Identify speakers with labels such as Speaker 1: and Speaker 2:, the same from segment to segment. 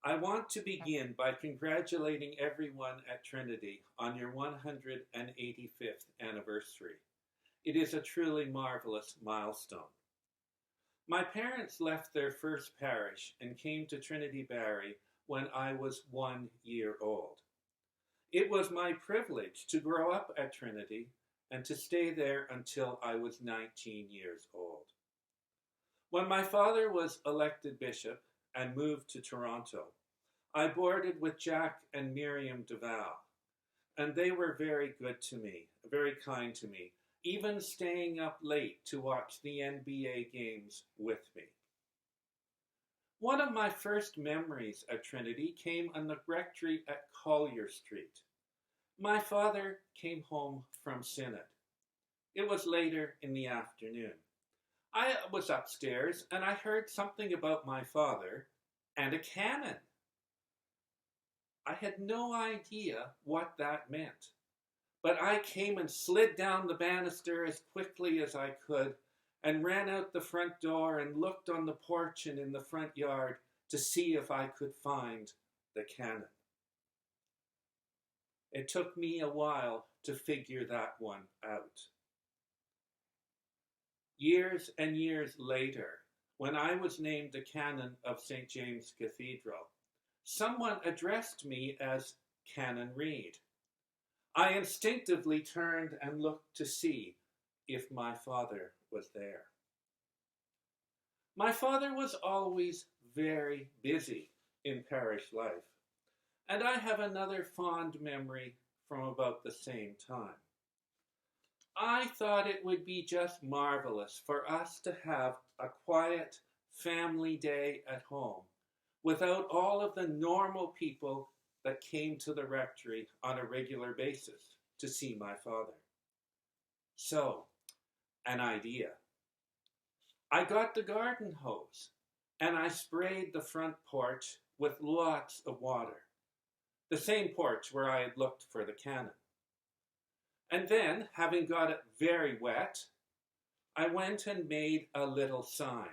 Speaker 1: I want to begin by congratulating everyone at Trinity on your 185th anniversary. It is a truly marvelous milestone. My parents left their first parish and came to Trinity Barry when I was 1 year old. It was my privilege to grow up at Trinity and to stay there until I was 19 years old. When my father was elected bishop and moved to Toronto, I boarded with Jack and Miriam Duval, and they were very good to me, very kind to me, even staying up late to watch the NBA games with me. One of my first memories at Trinity came on the rectory at Collier Street. My father came home from synod. It was later in the afternoon. I was upstairs and I heard something about my father and a cannon. I had no idea what that meant, but I came and slid down the banister as quickly as I could and ran out the front door and looked on the porch and in the front yard to see if I could find the cannon. It took me a while to figure that one out. Years and years later, when I was named the Canon of St. James Cathedral, someone addressed me as Canon Read. I instinctively turned and looked to see if my father was there. My father was always very busy in parish life, and I have another fond memory from about the same time. I thought it would be just marvelous for us to have a quiet family day at home without all of the normal people that came to the rectory on a regular basis to see my father. So, an idea. I got the garden hose and I sprayed the front porch with lots of water, the same porch where I had looked for the cannon. And then, having got it very wet, I went and made a little sign.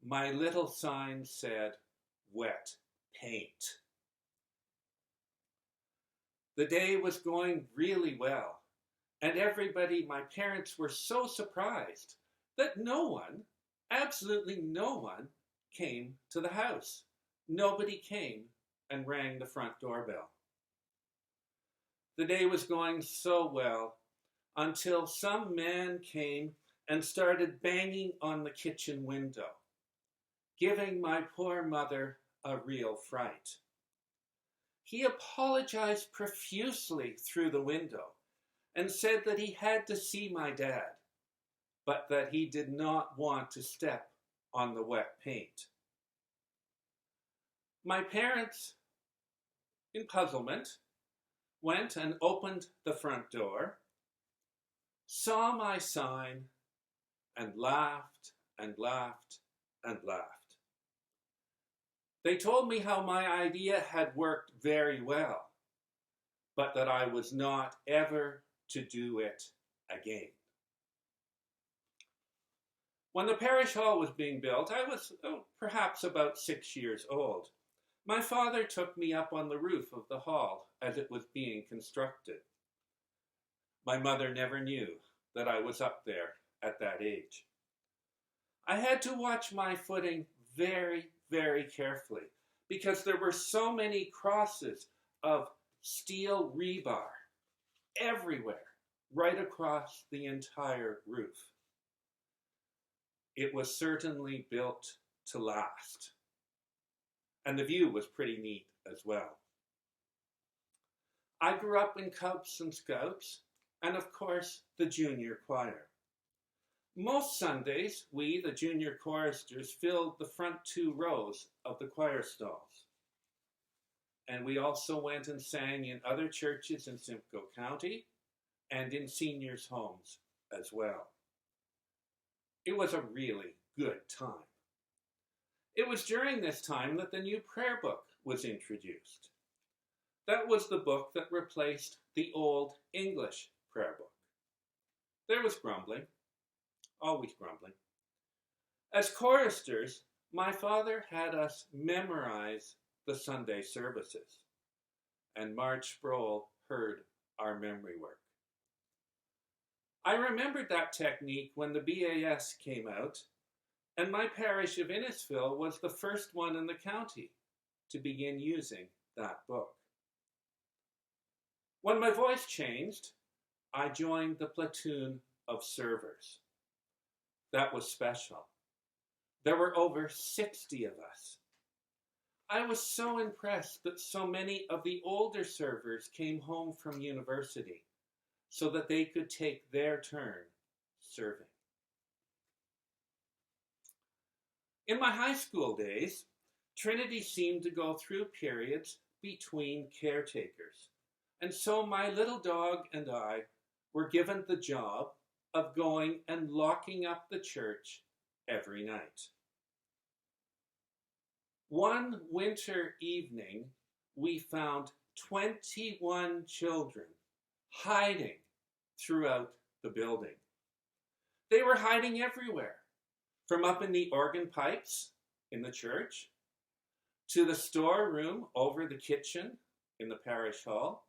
Speaker 1: My little sign said, "Wet paint." The day was going really well, and everybody, my parents, were so surprised that no one, absolutely no one, came to the house. Nobody came and rang the front doorbell. The day was going so well until some man came and started banging on the kitchen window, giving my poor mother a real fright. He apologized profusely through the window and said that he had to see my dad, but that he did not want to step on the wet paint. My parents, in puzzlement, went and opened the front door, saw my sign, and laughed and laughed and laughed. They told me how my idea had worked very well, but that I was not ever to do it again. When the parish hall was being built, I was perhaps about 6 years old. My father took me up on the roof of the hall as it was being constructed. My mother never knew that I was up there at that age. I had to watch my footing very, very carefully because there were so many crosses of steel rebar everywhere, right across the entire roof. It was certainly built to last. And the view was pretty neat as well. I grew up in Cubs and Scouts, and of course, the junior choir. Most Sundays, we, the junior choristers, filled the front 2 rows of the choir stalls. And we also went and sang in other churches in Simcoe County and in seniors' homes as well. It was a really good time. It was during this time that the new prayer book was introduced. That was the book that replaced the old English prayer book. There was grumbling, always grumbling. As choristers, my father had us memorize the Sunday services, and Marge Sproul heard our memory work. I remembered that technique when the BAS came out, and my parish of Innisfil was the first one in the county to begin using that book. When my voice changed, I joined the platoon of servers. That was special. There were over 60 of us. I was so impressed that so many of the older servers came home from university so that they could take their turn serving. In my high school days, Trinity seemed to go through periods between caretakers, and so my little dog and I were given the job of going and locking up the church every night. One winter evening, we found 21 children hiding throughout the building. They were hiding everywhere, from up in the organ pipes in the church, to the storeroom over the kitchen in the parish hall,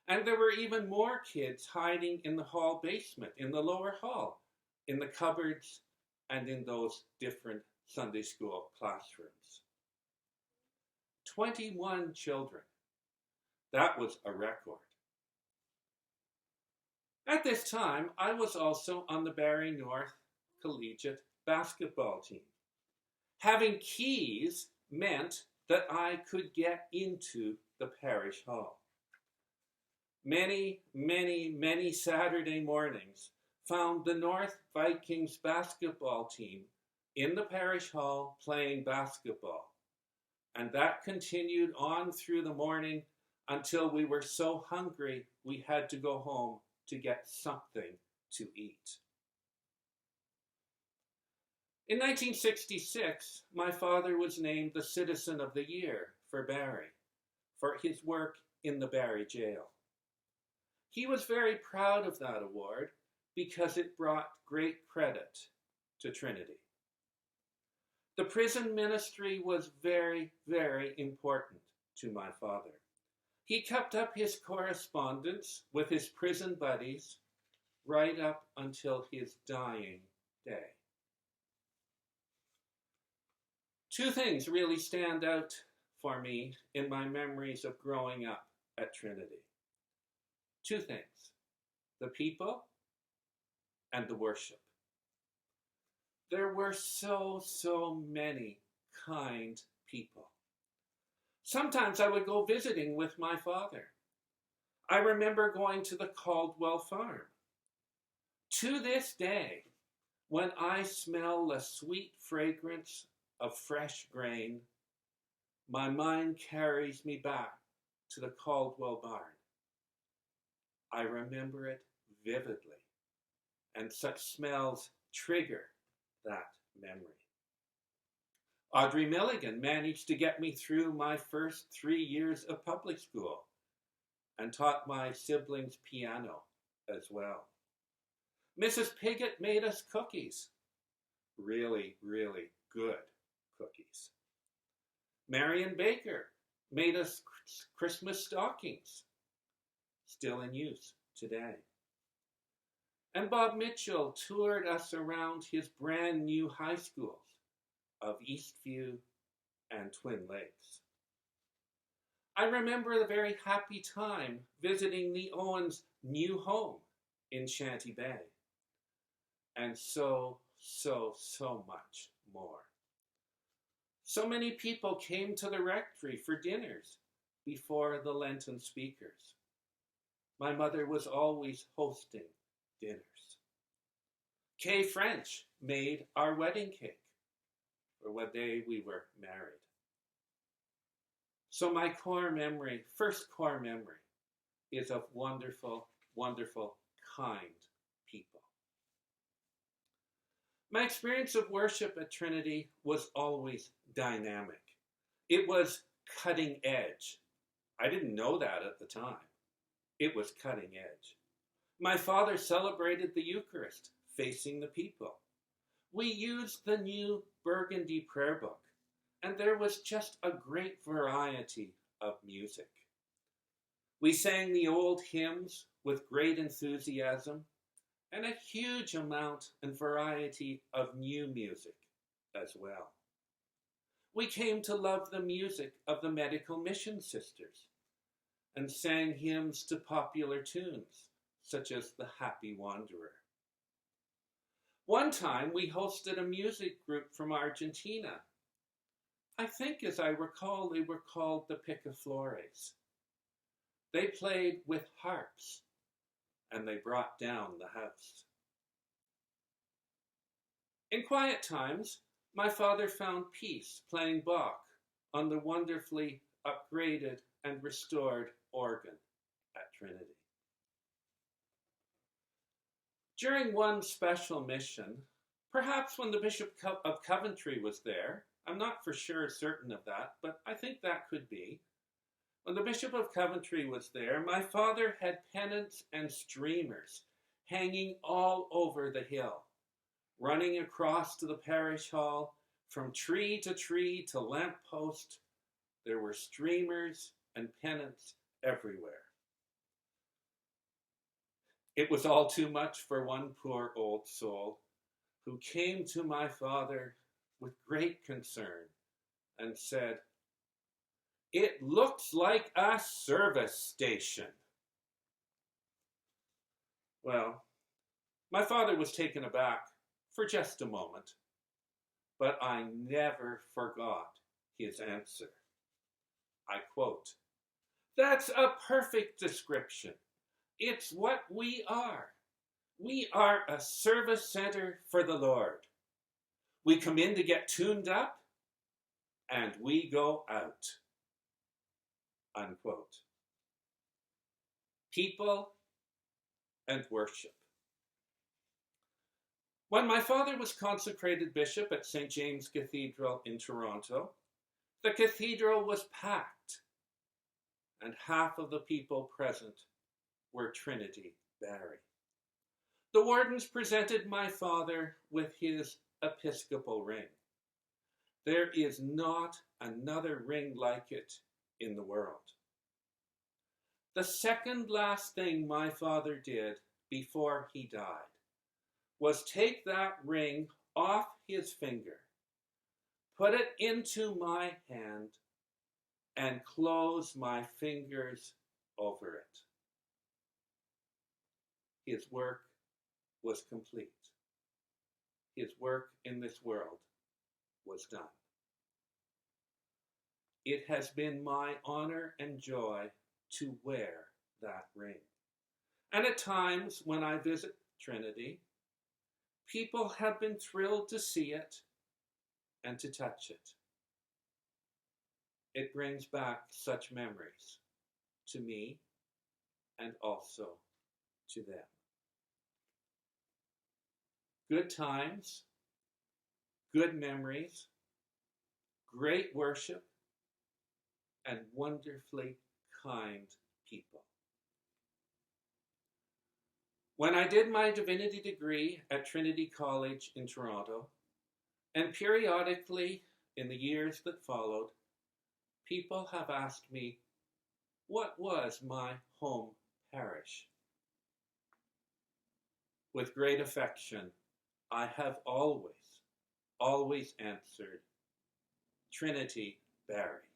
Speaker 1: and there were even more kids hiding in the hall basement, in the lower hall, in the cupboards, and in those different Sunday school classrooms. 21 children. That was a record. At this time, I was also on the Barrie North Collegiate basketball team. Having keys meant that I could get into the parish hall. Many, many, many Saturday mornings found the North Vikings basketball team in the parish hall playing basketball. And that continued on through the morning until we were so hungry we had to go home to get something to eat. In 1966, my father was named the Citizen of the Year for Barrie for his work in the Barrie jail. He was very proud of that award because it brought great credit to Trinity. The prison ministry was very, very important to my father. He kept up his correspondence with his prison buddies right up until his dying day. Two things really stand out for me in my memories of growing up at Trinity. Two things: the people and the worship. There were so many kind people. Sometimes I would go visiting with my father. I remember going to the Caldwell farm. To this day, when I smell the sweet fragrance of fresh grain, my mind carries me back to the Caldwell barn. I remember it vividly, and such smells trigger that memory. Audrey Milligan managed to get me through my first 3 years of public school and taught my siblings piano as well. Mrs. Piggott made us cookies. Really, really good cookies. Marion Baker made us Christmas stockings, still in use today. And Bob Mitchell toured us around his brand new high schools of Eastview and Twin Lakes. I remember a very happy time visiting the Owens' new home in Shanty Bay, and so much more. So many people came to the rectory for dinners before the Lenten speakers. My mother was always hosting dinners. Kay French made our wedding cake for what day we were married. So my first core memory, is of wonderful, wonderful, kind people. My experience of worship at Trinity was always dynamic. It was cutting edge. I didn't know that at the time. It was cutting edge. My father celebrated the Eucharist facing the people. We used the new Burgundy prayer book, and there was just a great variety of music. We sang the old hymns with great enthusiasm and a huge amount and variety of new music as well. We came to love the music of the medical mission sisters and sang hymns to popular tunes such as The Happy Wanderer. One time we hosted a music group from Argentina. I think, as I recall, they were called the Picaflores. They played with harps, and they brought down the house. In quiet times, my father found peace playing Bach on the wonderfully upgraded and restored organ at Trinity. During one special mission, perhaps when the Bishop of Coventry was there, I'm not for sure certain of that, but I think that could be. When the Bishop of Coventry was there, my father had pennants and streamers hanging all over the hill, running across to the parish hall, from tree to lamp post. There were streamers and pennants everywhere. It was all too much for one poor old soul who came to my father with great concern and said, "It looks like a service station." Well, my father was taken aback for just a moment, but I never forgot his answer. I quote, "That's a perfect description. It's what we are. We are a service center for the Lord. We come in to get tuned up, and we go out." Unquote. People and worship. When my father was consecrated bishop at St. James Cathedral in Toronto, the cathedral was packed, and half of the people present were Trinity Barry. The wardens presented my father with his episcopal ring. There is not another ring like it in the world. The second last thing my father did before he died was take that ring off his finger, put it into my hand, and close my fingers over it. His work was complete. His work in this world was done. It has been my honor and joy to wear that ring. And at times when I visit Trinity, people have been thrilled to see it and to touch it. It brings back such memories to me and also to them. Good times, good memories, great worship, and wonderfully kind people. When I did my divinity degree at Trinity College in Toronto, and periodically in the years that followed, people have asked me, what was my home parish? With great affection, I have always answered, Trinity Barry.